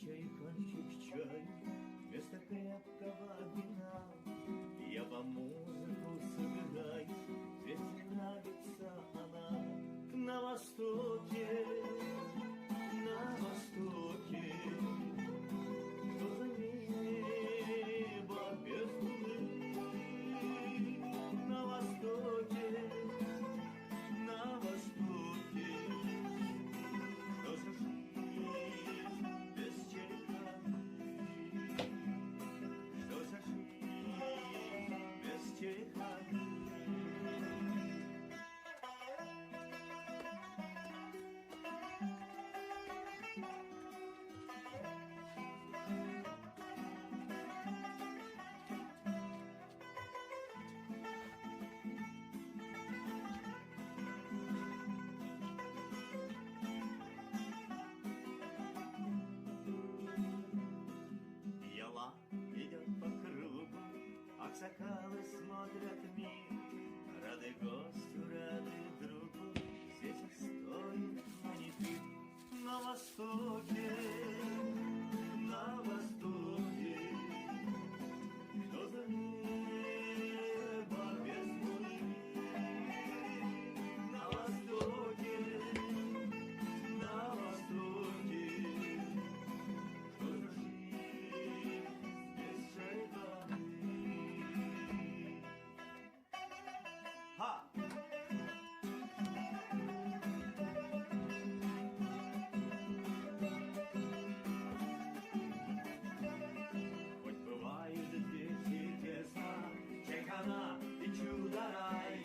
чайханчик чай, вместо крепкого вина. Я вам музыку сыграю, ведь мне нравится она. На востоке, на востоке, что за небо без луны. На востоке, на востоке, что за жизнь без черепахи, что за жизнь без черепахи. Яла идет по кругу, аксакалы смотрят мир. Рады гостю, рады другу, здесь стоит маникюр. На востоке, на востоке, что за небо без луны. На востоке, на востоке, что за жизнь без черепахи. Ха! Хоть бывают дети тесно, чайхана и чудо-рай,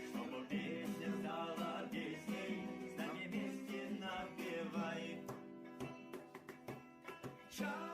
чтобы песня стала песней, с нами вместе напевай. Чай!